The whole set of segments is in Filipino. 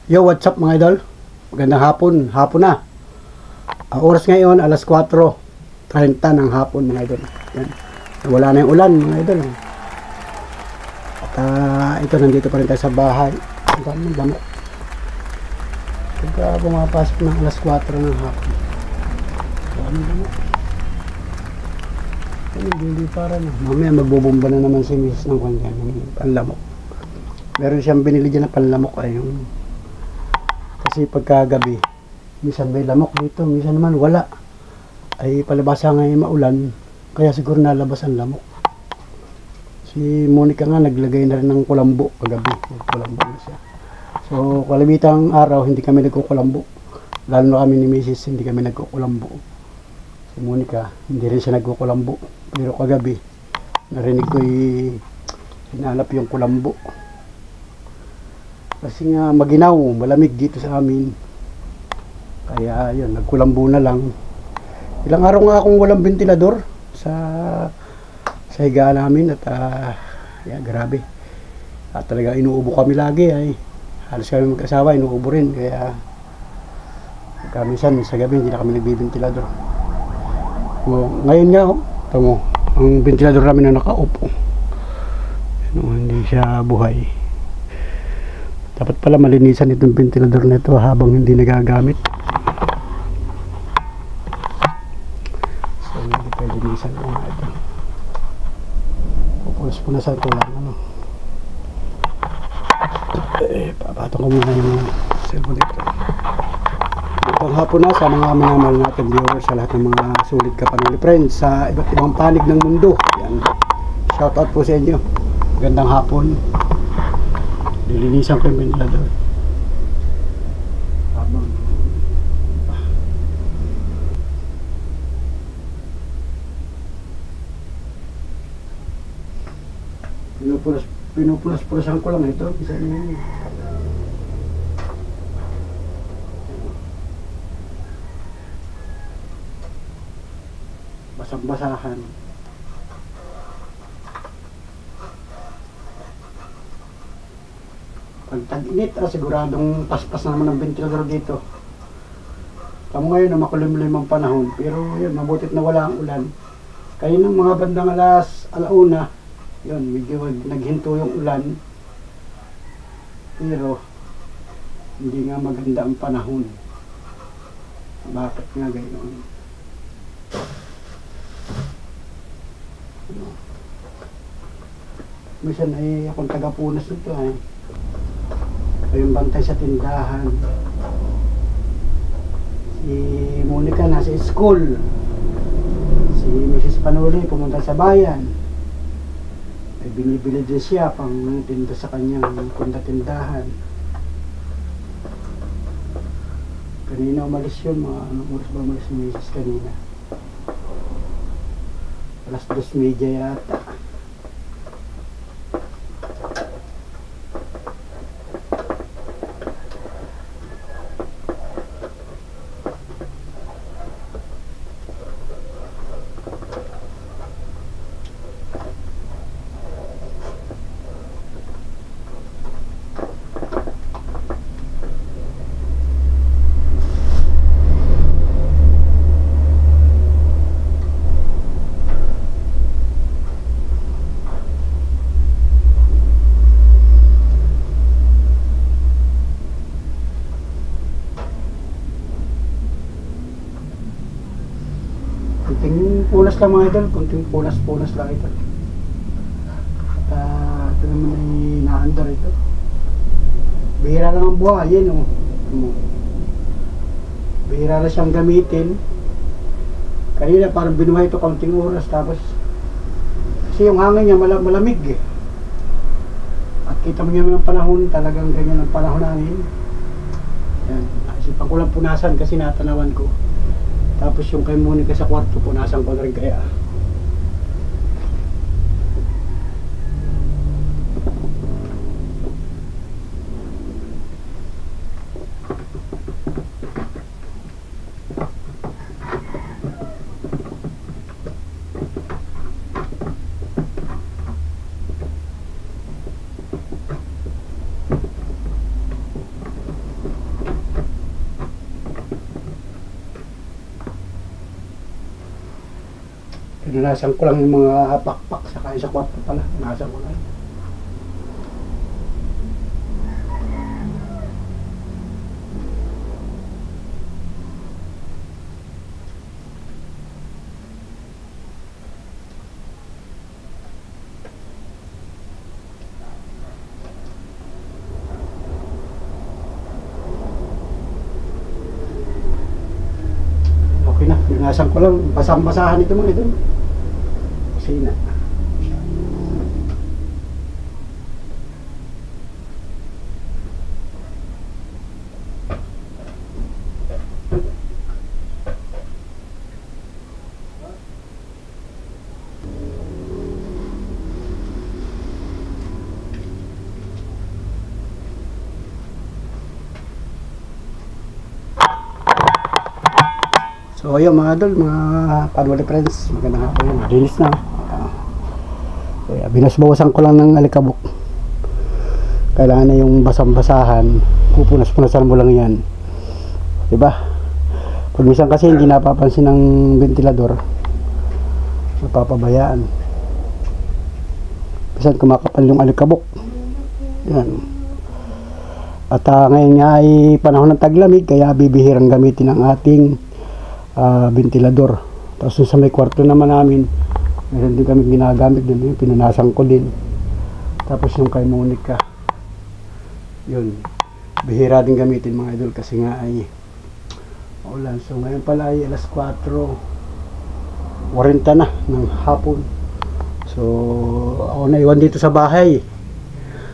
Yo, what's up mga idol? Magandang hapon na. Oras ngayon, alas 4:30 ng hapon mga idol. Yan. Wala na yung ulan mga idol. At ito, nandito pa rin tayo sa bahay. Ang dami ng lamok. Pagka pumapasok ng alas 4 ng hapon. Ang dami ng lamok. Hindi para na. Mamaya magbubomba na naman si Mrs. ng kanya. Panlamok. Meron siyang binili dyan na panlamok ay yung kasi pagkagabi, minsan may lamok dito, minsan naman wala. Ay palabasa ngayon maulan, kaya siguro nalabas ang lamok. Si Monica nga naglagay na rin ng kulambo kagabi. Kulambo na siya. So kalibitang araw, hindi kami nagkukulambo. Lalo na kami ni Mrs. hindi kami nagkukulambo. Si Monica, hindi rin siya nagkukulambo. Pero kagabi, narinig ko hinanap yung kulambo. Kasi nga maginaw, malamig dito sa amin. Kaya yun, nagkulambo na lang. Ilang araw nga akong walang ventilador sa higaan namin at grabe. At talaga inuubo kami lagi ay. Halos kami mag-asawa, inuubo rin. Kaya minsan sa gabi hindi na kami nagbibentilador. Ngayon nga, tamo, ang ventilador namin na nakaupo. Hindi siya buhay. Dapat pala malinisan itong ventilador nito habang hindi nagagamit. So hindi pwede linisan ko nga ito. Pupunas-punasan ko lang ano. Papatong ko muna yung cellphone dito. Itong hapon na sa mga minamahal natin viewers, sa lahat ng mga sulit kapanuli friends sa iba't ibang panig ng mundo. Yan. Shout out po sa inyo. Magandang hapon. Nilinisan ko yung ventilador. Habang pinupulas-pulasan ko lang ito. Isa niya. Basang-basahan. Pag tag-init, siguradong paspas naman ng ventilador dito. Tamo ngayon na makulimlim ang panahon, pero yun, mabutit na wala ang ulan. Kaya ng mga bandang alauna, yun, medyo naghinto yung ulan. Pero hindi nga maganda ang panahon. Bakit nga gayon? Minsan ay akong taga-punas nito ay. Yung bantay sa tindahan. Si Monica nasa school. Si Mrs. Panuli pumunta sa bayan. Ay binibili din siya pang tinda sa kanyang tindahan. Kanina umalis yun, mga anong oras ba umalis si Mrs. kanina? Alas 2:30 yata. Kunting punas lang mga idol, kunting punas lang ito. At ito naman ay naandar ito. Bihira lang ang buhayin, oh. Bihira na siyang gamitin. Kanina parang binuhay ito kaunting oras, tapos kasi yung hangin niya malamig eh. At kita mo yung panahon, talagang ganyan ang panahon namin. Yan, naisipan ko lang punasan kasi natanawan ko. Tapos yung kay Monica sa kwarto, punasan ko na rin kaya. Pinunasan ko lang yung mga pakpak saka sa kwarto pala. Pinunasan ko lang. Okay na, pinunasan ko lang. Basang-basahan ito mga idol. Kusina. So ayun mga idol, mga Panwali friends, magandang hapon yun, linis na. Kaya binasbawasan ko lang ng alikabok. Kailangan na yung basang-basahan, pupunas-punasan mo lang yan, diba? Pag minsan kasi hindi napapansin ng ventilador, napapabayaan. Minsan kumakapal yung alikabok. Yan. At ngayon nga ay panahon ng taglamig, kaya bibihirang gamitin ang ating ventilador. Tapos sa may kwarto naman namin, meron din kami ginagamit din, pinunasan ko din. Tapos yung kay Monica, yun, bihira din gamitin mga idol kasi nga ay ulan. So ngayon pala ay alas 4:40 na ng hapon. So ako na iwan dito sa bahay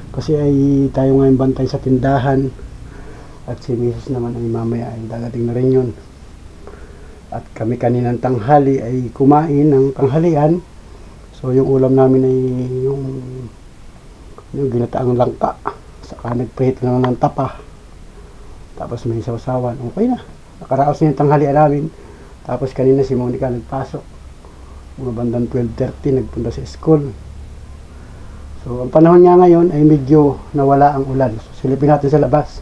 kasi ay tayo ngayon bantay sa tindahan at si Mrs. naman ay mamaya ay dadating na rin yun. At kami kaninang tanghali ay kumain ng tanghalian. So yung ulam namin ay yung ginataang langka. Saka nagpahit lang ng tapa. Tapos may sausawan. Okay na. Nakaraos na yung tanghalian namin. Tapos kanina si Monica nagpasok. Mga bandang 12:30 nagpunta sa school. So ang panahon niya ngayon ay medyo nawala ang ulan. So silipin natin sa labas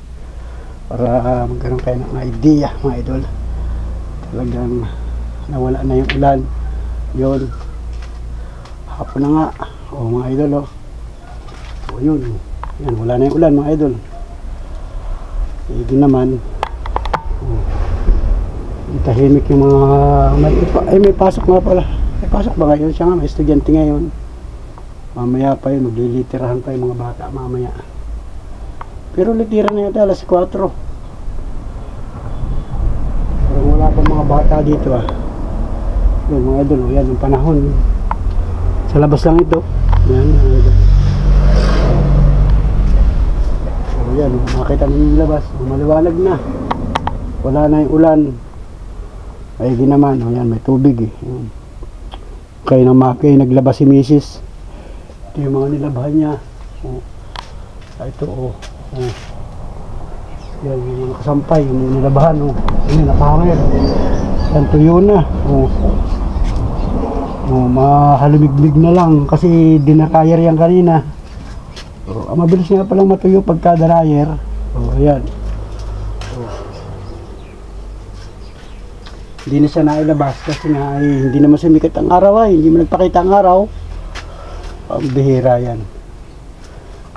para magkaroon kayo ng idea mga idol. Talagang nawala na yung ulan. Yun, hapon na nga. O mga idol, o yun, yan, wala na yung ulan mga idol. Hindi naman tahimik yung mga may pasok nga pala. May pasok ba ngayon? Siya nga, may estudyante ngayon. Mamaya pa yun, maglilitirahan pa yung mga bata mamaya. Pero litira na yata alas 4. Wala pa mga bata dito Yun mga idol, yan yung panahon. Sa labas lang ito. Yan mga idol. So yan, makita ninyo yung labas. Maliwanag na. Wala na yung ulan. Ay di naman, yan may tubig Kaya nang naglabas si Mrs. Ito yung mga nilabahan niya. Ito yan yung mga kasampay, yung nilabahan Yan, nakahanger. Yan, tuyo na. Mahalumigmig na lang kasi dinakayer yan kanina. Mabilis nga palang matuyo pagka darayer. Ayan. Hindi na siya nailabas kasi nga hindi naman sumikat ang araw hindi mo nagpakita ang araw. Ang bihira yan.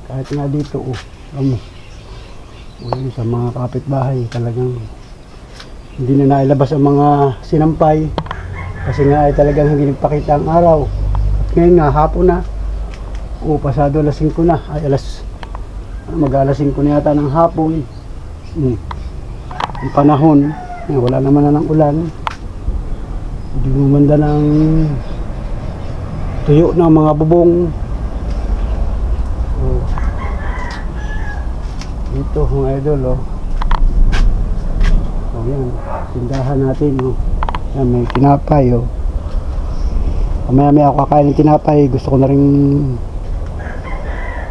Kahit nga dito sa mga kapitbahay talagang hindi na nailabas ang mga sinampay kasi nga ay talagang hindi nagpakita ang araw. At ngayon nga hapon na pasado alas 5 na mag-alas 5 na yata ng hapon. Ang panahon wala naman na ng ulan, hindi gumanda ng tuyo ng mga bubong. Ito mga idol yan, tindahan natin yan, may tinapay maya ako kakain ng tinapay. Gusto ko na rin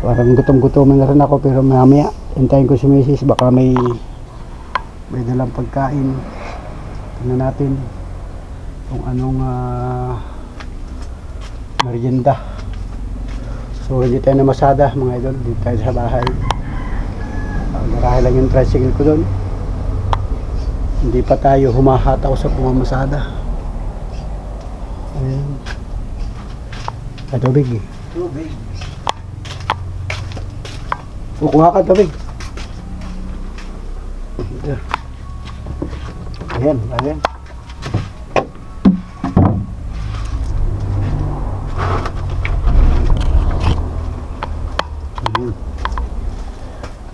parang gutom-gutom na rin ako, pero maya hintayin ko si Mrs. baka may dalang pagkain. Tingnan natin kung anong merienda. So hindi tayo namasada mga idol, dito tayo sa bahay. Marahil lang yung tricycle ko doon. Hindi pa tayo humahataw sa pumamasada. Ayan. Sa tubig eh. Tubig. Kukuha ka tubig. Ayan, ayan.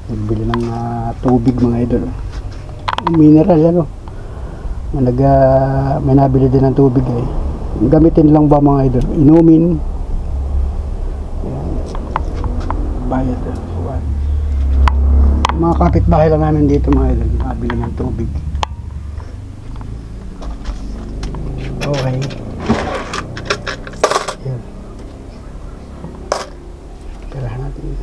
Nagbili ng tubig mga idol. Mineral ano. May nabili din ng tubig eh. Gamitin lang ba mga idol? Inumin. Ayan. Bayad. Mga kapitbahay lang namin dito mga idol. Nabili ng tubig. Okay. Ayan. Tirahan natin.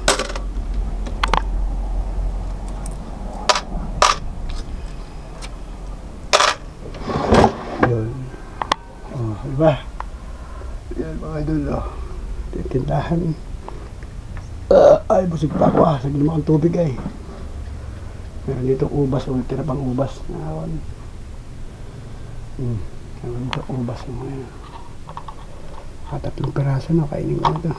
Yun. Oh, diba? Yan mga idol. Oh. Tindahan. Ay, busig pa ako. Sagli mo ang tubig ay. Meron dito ubas. Tira pang ubas. Meron dito ubas. Tatlong piraso na. Kainin ko na ito.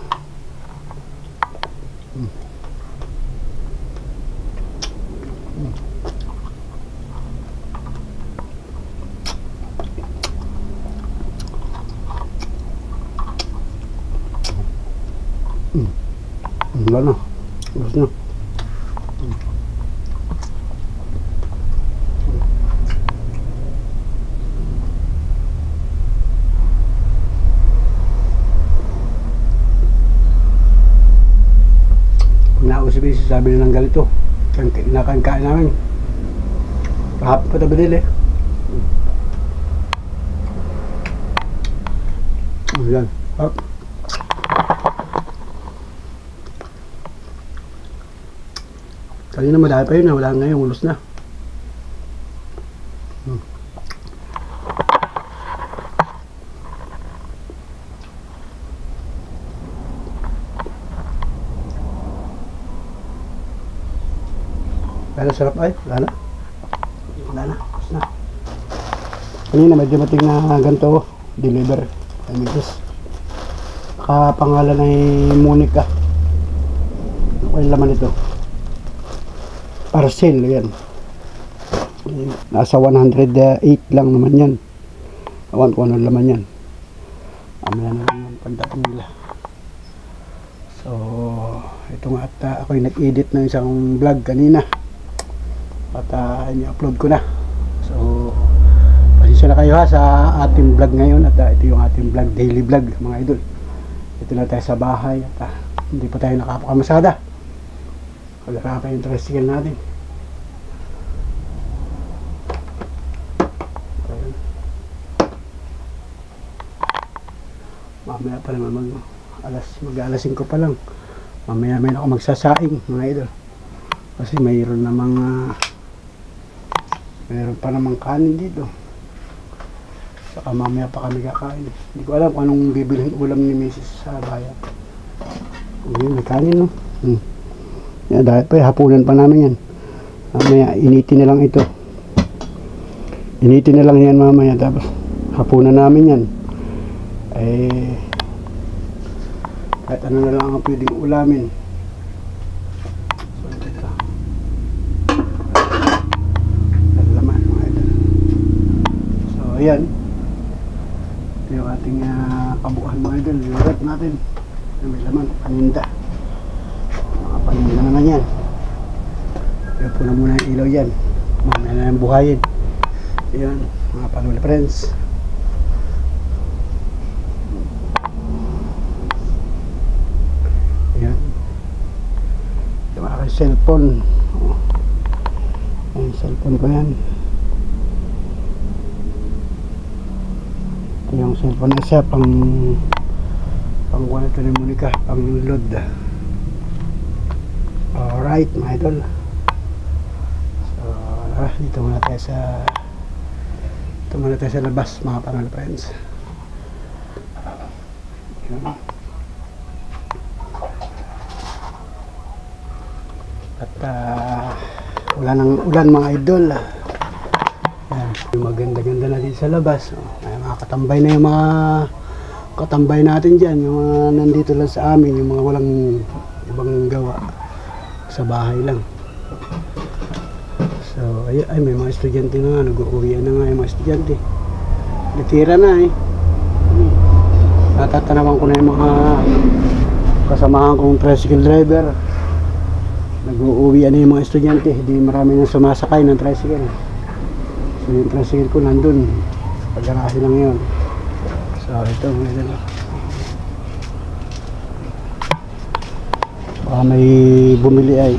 Wala na. Ubus na. Nausibisi sabi na ng galito. Nakain namin. Kahapon pa ito binili. Ayan. Up. Kanina madami pa yun, wala ngayon, ulos na. Wala na, sarap ay, wala na. Wala na, ulos na. Kanina medyo mating na ganito, deliver. Ay, misis. Kapangalan ay Monica. Ano yung laman ito? Parcel, yan. Nasa 108 lang naman yan. Awan ko ano laman yan. Amaya naman yung pagdating nila. So, ito nga at ako'y nag-edit ng isang vlog kanina. At ini-upload ko na. So, pasensya na kayo ha sa ating vlog ngayon. At ito yung ating vlog, daily vlog mga idol. Ito na tayo sa bahay at hindi pa tayo nakapakamasada. Wala pa yung tricycle natin. Mamaya pa naman mag-alas 5 pa lang. Mamaya may ako magsasaing mga idol. Kasi mayroon pa namang kanin dito. Saka mamaya pa kami kakain. Hindi ko alam kung anong bibilhin ulam ni Mrs. sa bayan. May kanin no. Yan, dahil pa hapunan pa namin yan. Mamaya initin na lang ito. Initin na lang yan mamaya. Tapos hapunan namin yan. Eh kahit ano na lang ang pwedeng ulamin. So ito. Laman mga idol. So ayan. Ito yung ating kabuuan mga idol. Yung rep natin. May laman. Paninda. Paninda naman yan. Kaya po na muna yung ilaw yan. Mamaya na yung buhayin. Ayan, mga panuli friends. Ayan. Ito mga aking cellphone. Ayan, cellphone ko yan. Ito yung cellphone na isa pang kuha ito ni Monica. Pang load. Alright mga idol. So dito muna tayo sa labas mga pangal friends. At wala nang ulan mga idol. Ayan, maganda-ganda na dito sa labas. Ay, makakatambay na yung mga katambay natin dyan, yung mga nandito lang sa amin, yung mga walang ibang gawa, sa bahay lang. So ay may mga estudyante na nga, nag-uuwi na nga yung mga estudyante, natira na eh. Natatanawan ko na yung mga kasamahan kong tricycle driver, nag-uuwi na yung mga estudyante, hindi marami nang sumasakay ng tricycle. So yung tricycle ko nandun, pag-garahe lang yun. So ito, baka may bumili ay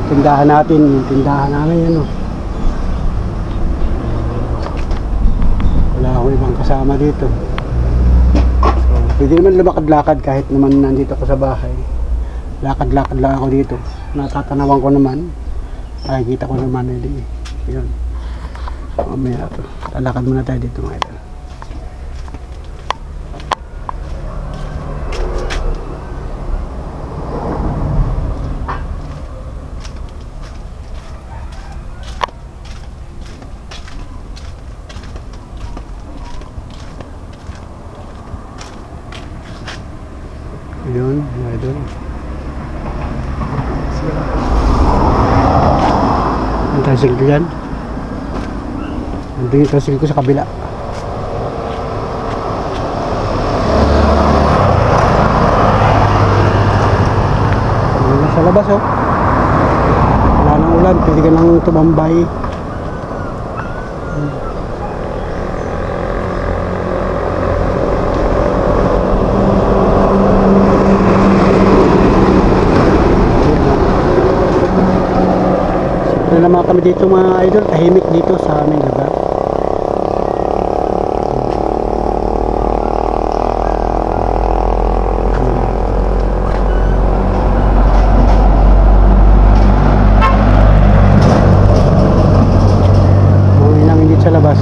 tindahan natin, yung tindahan namin yun. Wala akong ibang kasama dito. So pwede naman lumakad-lakad kahit naman nandito ako sa bahay. Lakad-lakad lang ako dito. Natatanawan ko naman, nakikita ko naman yun. Mamaya ito, lalakad muna tayo dito mga ito. Yun, mga idol. Ang tricycle ko yan. Nandun yung tricycle ko sa kabila. Sa labas oh. Wala nang ulan, pwede ka nang tumambay. Siyempre naman kami dito mga idol, tahimik dito sa aming lugar. Sa labas.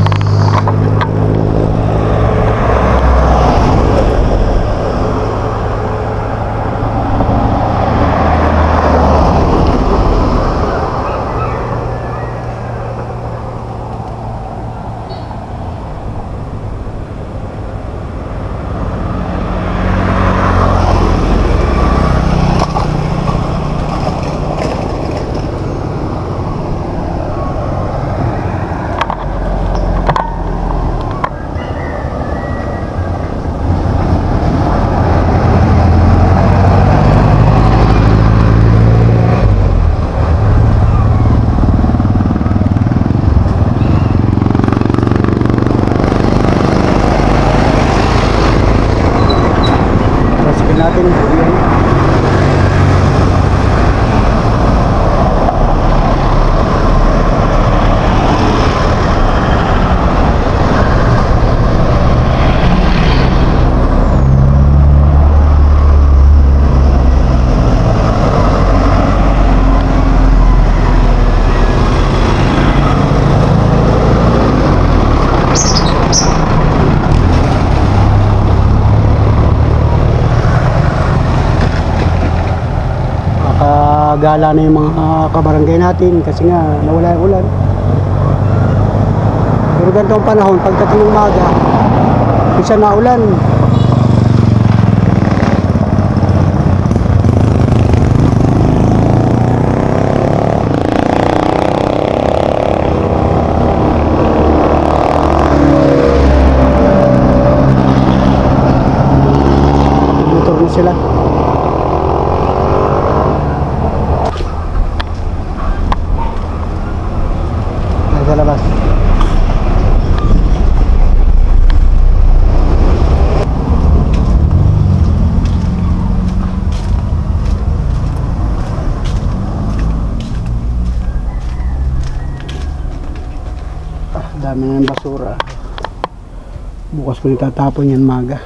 Natin gala na yung mga kabarangay natin kasi nga nawala yung ulan. Pero ganitong panahon, pagdating ng umaga, isa na ulan. Motor na sila. Sa labas. Dami na ng basura. Bukas ko itatapon yan maga.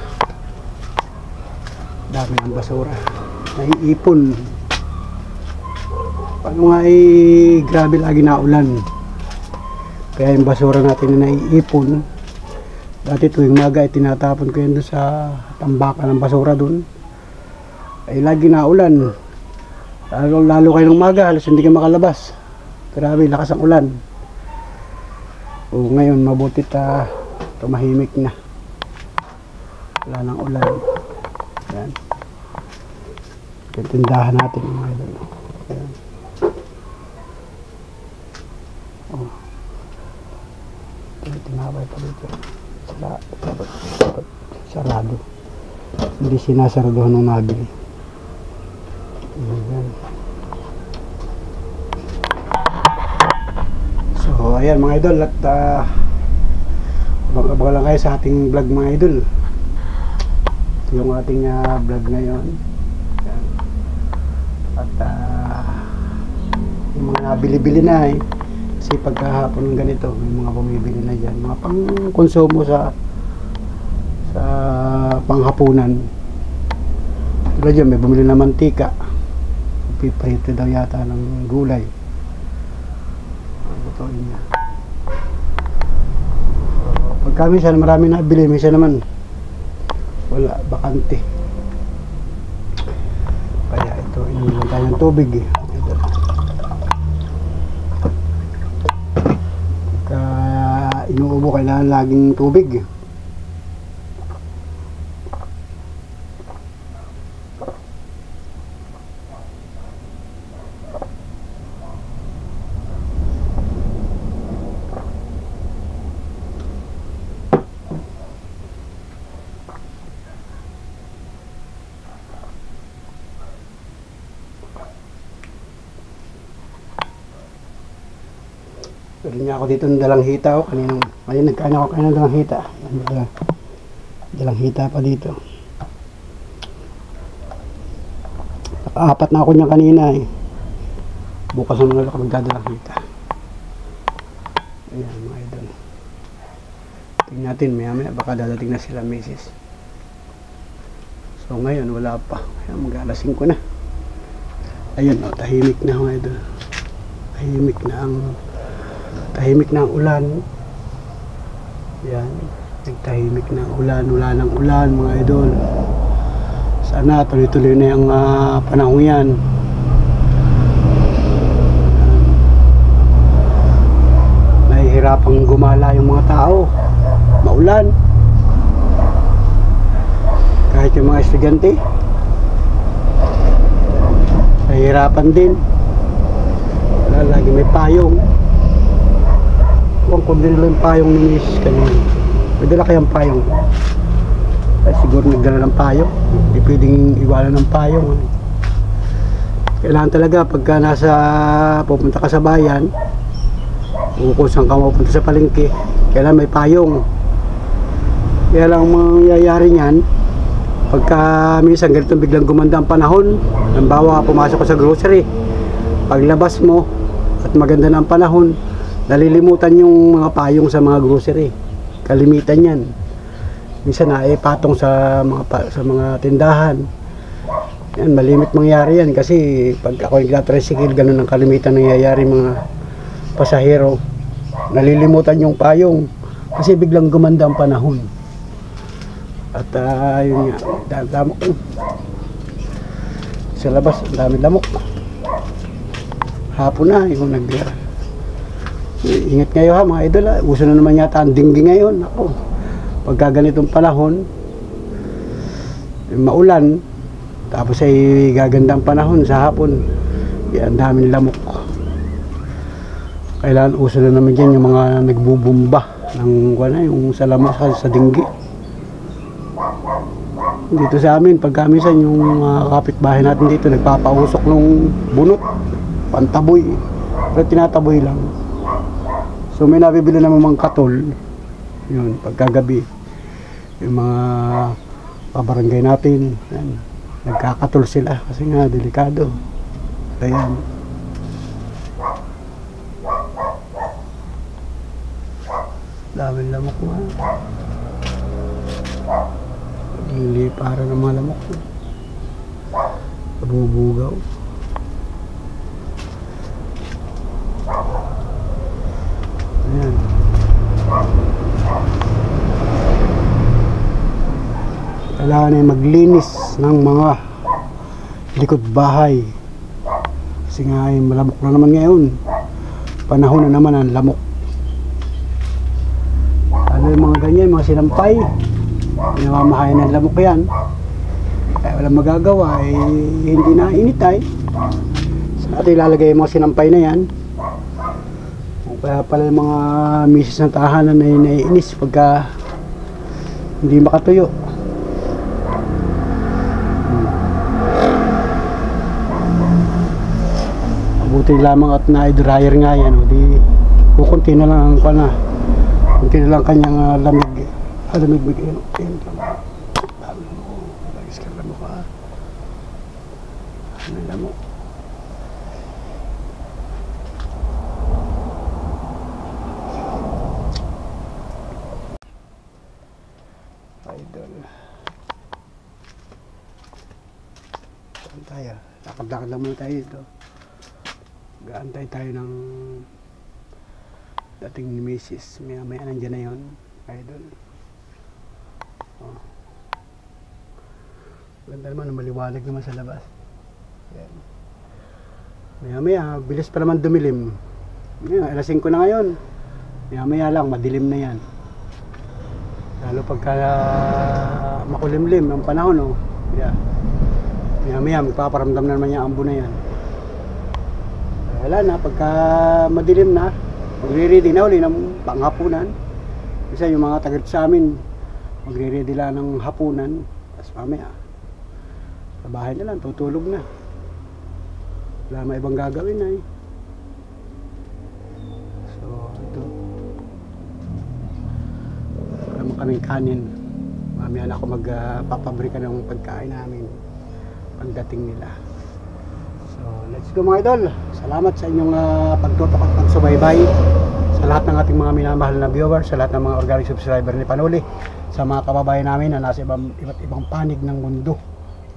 Dami ng basura. Naiipon. Paano nga grabe lagi na ulan. Kaya yung basura natin na naiipon, dati tuwing maga tinatapon ko yun doon sa tambakan ng basura doon. Ay lagi na ulan. Lalo kayo ng maga, halos hindi ka makalabas. Grabe, lakas ang ulan. O ngayon, mabuti tumahimik na. Wala nang ulan. Yan. Yung tindahan natin mga idol. Yan. Oh. Tinaway pa dito. Sarado. Hindi sinasaraduhan ng nabili. Ayan. So ayan mga idol, at abang-abang lang kayo sa ating vlog mga idol. Ito yung ating vlog ngayon. Ayan. At yung mga nabili-bili na kasi pagkahapon ng ganito may mga bumibili na dyan, mga pang konsumo sa panghapunan. Tulad dyan, may bumili na mantika, piprito daw yata ng gulay. Lutuin niya. Pagka minsan marami nabili, minsan naman wala, bakante. Kaya ito, iniwan tayo ng tubig inuubo, kailangan laging tubig. Pwede niya ako dito ng dalang hita. Kanina nagkain ako ng dalang hita. Dalang hita pa dito. Apat na ako niya kanina Bukas naman ako magdadalang hita. Ayan mga idol. Tingnan natin maya maya, baka dadating na sila misis. So ngayon wala pa. Ayan, mag-alasing ko na. Ayan tahimik na mga idol. Tahimik na ang ulan. Yan, nagtahimik na ang ulan, wala nang ulan mga idol. Sana tuloy-tuloy na yung panahon yan. Nahihirapang gumala yung mga tao, maulan. Kahit yung mga estudyante, nahihirapan din. Wala, lagi may payong. Kung din lang yung payong ni Miss kanina. May dala kayang payong. Ay, siguro nagdala ng payong. Hindi pwedeng iwanan ng payong. Kailangan talaga pagka pupunta ka sa bayan o kung saan ka mapunta sa palengke, kailangan may payong. Kaya lang mangyayari niyan pagka minsan ganito biglang gumanda ang panahon. Halimbawa pumasok ka sa grocery, paglabas mo at maganda na ang panahon, nalilimutan yung mga payong sa mga grocery. Kalimitan yan. Minsan patong sa mga tindahan. Yan, malimit mangyari yan kasi pag ako nagtatricycle, ganun ang kalimitan nangyayari mga pasahero. Nalilimutan yung payong kasi biglang gumanda ang panahon. At yun nga, lamok sa labas, ang dami lamok. Hapon na yung ingat kayo ha mga idol. Uso na naman yata ang dinggi ngayon. Ako, pagka ganitong panahon, maulan, tapos ay gagandang panahon sa hapon, ang daming lamok. Kailangan uso na naman dyan yung mga nagbubumba ng yung sa lamok sa dinggi. Dito sa amin, pagka minsan yung kapitbahay natin dito nagpapausok ng bunot, pantaboy, pero tinataboy lang. So may nabibili naman mga katol, yun, pagkagabi, yung mga kabarangay natin, yan, nagkakatol sila kasi nga delikado. Ayan. Daming lamok nga. Hindi para ng mga lamok. Nabubugaw. Ayan. Kailangan ay maglinis ng mga likod bahay kasi nga ay malamok na naman ngayon, panahon na naman ang lamok. Ano yung mga ganyan, mga sinampay, Pinamamahayan ng lamok yan. Kaya walang magagawa, hindi na initay. Sa atin ilalagay yung mga sinampay na yan. Kaya pala yung mga misis ng tahanan ay naiinis pagka hindi makatuyo. Buti lamang at na-dryer nga yan. O di, kukunti na lang ang na. Kunti na lang kanyang lamig. Lamig bigay. Bagis ka lamok ha. Ano lamok? Idol. Saan tayo? Lakad-lakad lang muna tayo dito. Gaantay tayo ng dating ni Mrs. Maya nandiyan na yun. Idol. Oh. Ganda naman, maliwanag naman sa labas. Yan. Maya, bilis pa naman dumilim. Yan, alas 5 na ngayon. Maya lang, madilim na yan. Lalo pagka makulimlim ang panahon, oh. Yeah. Maya, magpaparamdam na naman yung ambo na yan. Wala na, pagka madilim na, magre-ready na uli ng panghapunan. Kasi yung mga tagat sa amin, magre-ready lang ng hapunan. Tapos mamaya, sa bahay na lang, tutulog na. Wala may ibang gagawin na eh. So, ito. Wala mo kaming kanin. Mamaya na ako magpapabrika ng pagkain namin pagdating nila. So, let's go mga idol. Salamat sa inyong pagtutok at pagsubaybay. Sa lahat ng ating mga minamahal na viewers, sa lahat ng mga organic subscriber ni Panuli, sa mga kababayan namin na nasa iba't ibang panig ng mundo,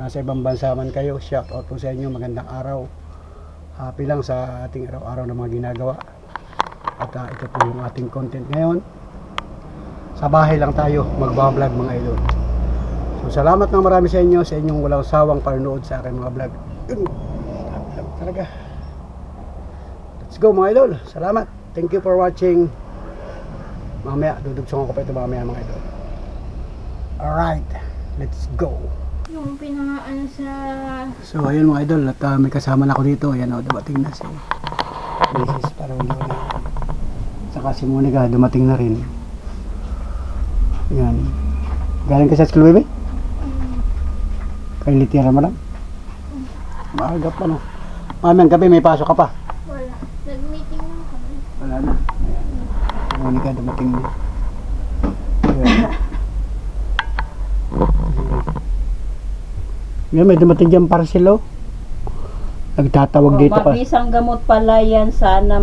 nasa ibang bansa man kayo, shout out po sa inyo, magandang araw. Happy lang sa ating araw-araw na mga ginagawa. At ito po yung ating content ngayon. Sa bahay lang tayo magbablog mga idol. So salamat ng marami sa inyo, sa inyong walang sawang panonood sa aking mga vlog. Talaga. Let's go mga idol. Salamat. Thank you for watching. Mamaya, dudugsungan ko pa ito mamaya mga idol. Alright. Let's go. Yung pinangaan sa... So ayun mga idol. At may kasama na ako dito. Ayan o, dumating na si Mrs. Parulona. Saka si Monica, dumating na rin. Ayan. Galing ka sa school, baby? Kayo litira mo lang? Maaga pa no. Mamayang gabi may pasok ka pa? Wala. Nag-meeting lang kami. Wala na. Ayan. Monica dumating na. Ayan. Ayan, may dumating dyan parcel oh. Nagtatawag dito ka. Mabisang gamot pala yan. Sana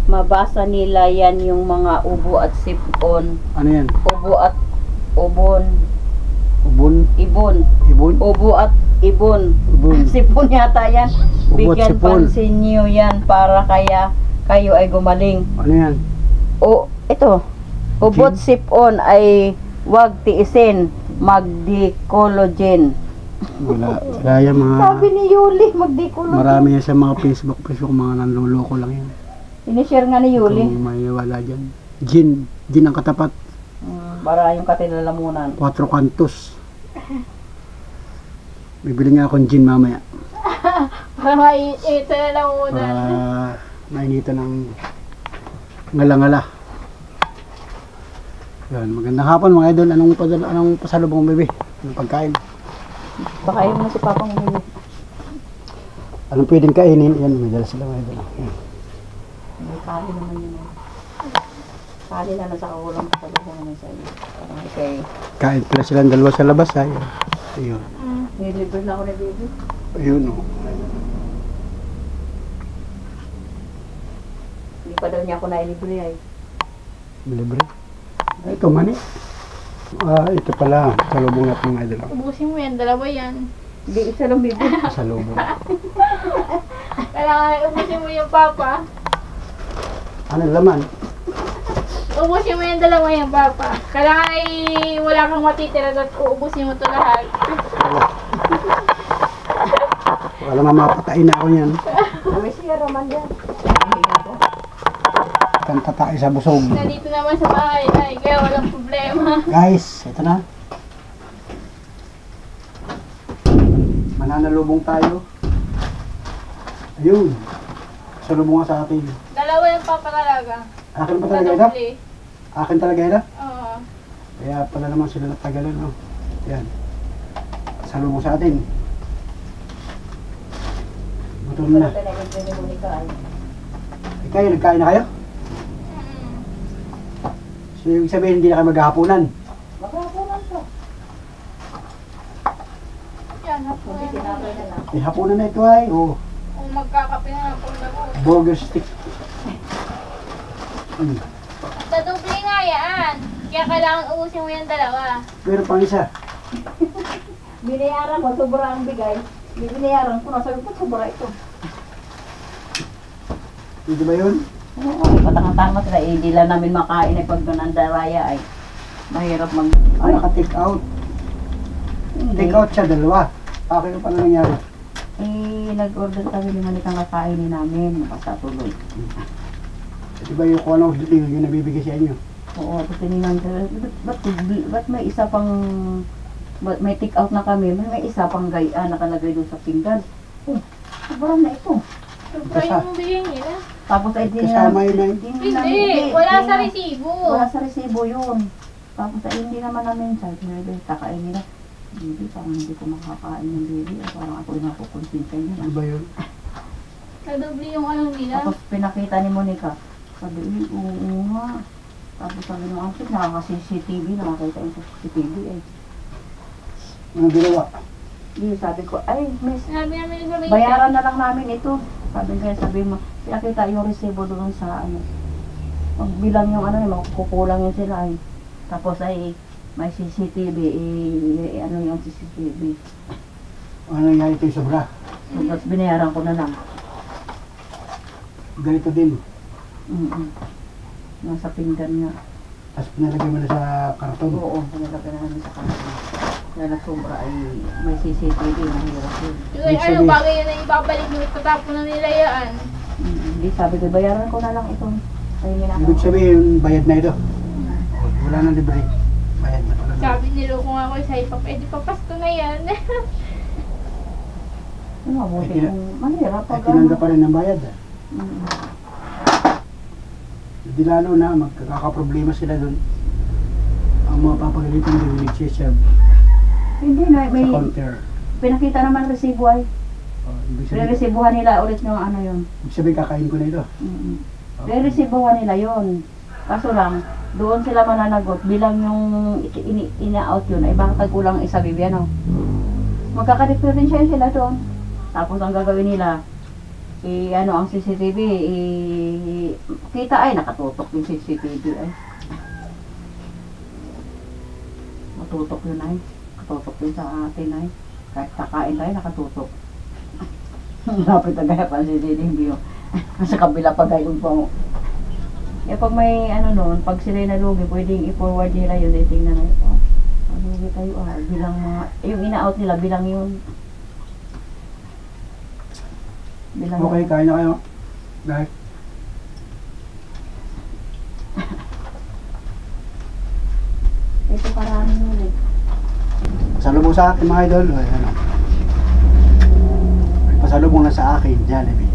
mabasa nila yan yung mga ubo at sipon. Ano yan? Ubo at ubon. Ubon? Ibon. Ibon? Ubo at ibon. Ubon. Sipon yata yan. Ubo at Bigyan sipon. pansin nyo yan para kaya kayo ay gumaling. Ano yan? O, ito. Ubot sipon ay wag tiisin. Magdi-collagen. Wala. Wala yan mga... Sabi ni Yuli, magdi-collagen. Marami yan sa mga Facebook, mga nanluloko lang yan. Inishare nga ni Yuli. Kung may wala dyan. Gin. Gin ang katapat. Para yung katilalamunan. 4 kantos. Bibili nga akong gin mamaya. Para maiito na lang muna. Para mainitan ng ngala-ngala. Yan, magandang hapon mga idol. Anong pasalubong bebe? Anong pagkain? Baka yun na si Papa mamili. Anong pwedeng kainin? Yan, may dala sila mga idol. Yan. May kali naman yun. Kali na nasa kaulang ko talaga naman sa iyo. Okay. Kain pala silang dalawa sa labas. Ayun. Ayun. Nilibre na ako na baby. Ayun o. Hindi pa daw niya ako nailibre ay. Libre. Ito mani. Ito pala. Salubong natin mga idol. Ubusin mo yan, dalawa yan. Hindi, isa lang baby. Salubong. Kailangan ubusin mo yung papa. Ano laman? Ubusin mo yung dalawa yung papa. Kailangan ay wala kang matitira at uubusin mo ito lahat. Wala mamapatay na ako yan. May siya Roman dyan. Kanta tayo sa busog. Nandito naman sa bahay ay kaya walang problema. Guys, ito na. Nanalubong tayo. Ayun. Salubong nga sa atin. Dalawa yung papa talaga. Akin ba talaga ito? Kadubli. Akin talaga ito? Oo. Kaya pala naman sila natagalan, no? Yan. Salubong sa atin. Gutom Pero na. talagang ni Monica ay. Kayo, nagkain na kayo? Mm. So, ibig sabihin, hindi na kayo maghahaponan. Maghahaponan ka. Yan, hapon Hindi na. tinapay na lang. Eh, hapunan na ito ay. Oh, Kung magkakape na ako na po. burger stick. Dadubli nga yan. Kaya kailangan ubusin mo yung dalawa. Pero pang isa. Binayaran ko, sobra ang bigay. Binayaran ko na, sabi ko, sobra ito. Hindi ba yun? Oo, patang-tanga sila. Hindi lang namin makain ay pag doon ang daraya ay mahirap mag... Ay, naka-take out. Hindi. Take out siya, dalawa. Akin pa na nangyari. Eh, nag-order kami ng malikang kakainin namin. Nakasatuloy. Di ba yung kung anong yung nabibigay sa inyo? Oo, tapos tinignan ko, ba't may isa pang... may take out na kami, may isa pang nakalagay doon sa pinggan. Oh, sobrang na ito. Sobra yung bigay nila. Tapos ay din Kasama yun ay. Hindi, wala sa resibo. Wala sa resibo yun. Tapos ay hindi naman namin sabi nila, kakain nila. Hindi, parang hindi ko makakain ng baby. Parang ako yung nakukonsensya niya. Ano ba yun? Nadubli yung ano nila. Tapos pinakita ni Monica. Sabi, oo nga. Tapos sabi nung akin, nakaka-CCTV, nakakita yung CCTV eh. Ano ginawa? Hindi, sabi ko, ay, miss, Sabi namin sa bayaran na lang namin ito. Sabi mo, pinakita yung resibo doon sa ano. Magbilang yung ano, makukulang yun sila eh. Tapos ay may CCTV, ano yung CCTV. Ano nangyari ito yung sobra? Tapos binayaran ko na lang. Ganito din. Nasa pinggan nga. Tapos pinalagay mo na sa karton. Oo, pinalagay na namin sa kanila. Dahil sobra ay may CCTV, mahirap yun. Yung ano, bagay yun na ibabalik mo, itatapon na nila yan. Hindi, sabi ko, bayaran ko na lang ito. Ay, Ibig sabihin, bayad na ito. Wala nang libre. Bayad na talaga. Sabi nila kung ako sa ipap, eh di papasko na yan. Ano, mabuti kung mahirap Ay, pag tinanggap pa rin ng bayad. Mm. Hindi lalo na, magkakaproblema sila doon. Ang mga papagalitan din, nagsisab Hindi na, may sa counter. pinakita naman resibo ay. Ibig sabihin, Re-resibuhan nila ulit yung ano yun. ibig sabihin, kakain ko na ito. Re-resibuhan nila yun. Kaso lang, doon sila mananagot bilang yung ina-out yun ay baka kulang isa bibi ano. Magkaka-differential sila doon. Tapos ang gagawin nila, ano ang CCTV, kita ay nakatutok yung CCTV ay. Matutok yun ay. Nakatutok yun sa atin ay. Kahit kakain tayo, nakatutok. Lapit na gaya pa ang CCTV yun. Sa kabila pa gayon po. Eh pag may ano noon, pag sila nalugi, pwedeng i-forward nila yun. Eh tingnan na yun. Nalugi tayo bilang mga, yung ina-out nila, bilang yun. Bilang Okay, yun. kain na kayo. Dahil, Ito karami yun eh. pasalubong sa akin mga idol. Ay, ano. May pasalubong na sa akin, Jollibee.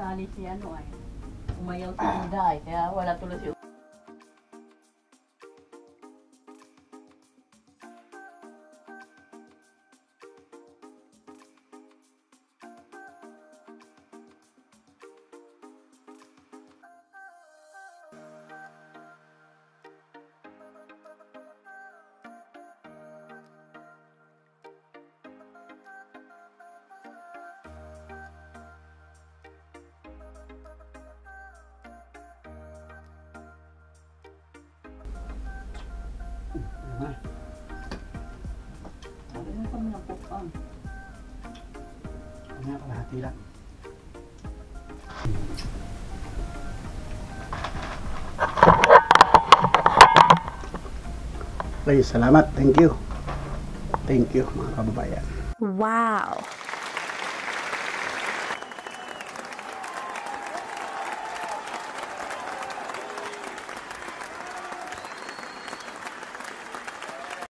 nadali si ano ay. Umayaw si Ida ay, kaya wala tuloy si Ayan na. Ano kami ng pupang? Ayan na, kalahati lang. Okay, salamat. Thank you. Thank you mga kababayan. Wow.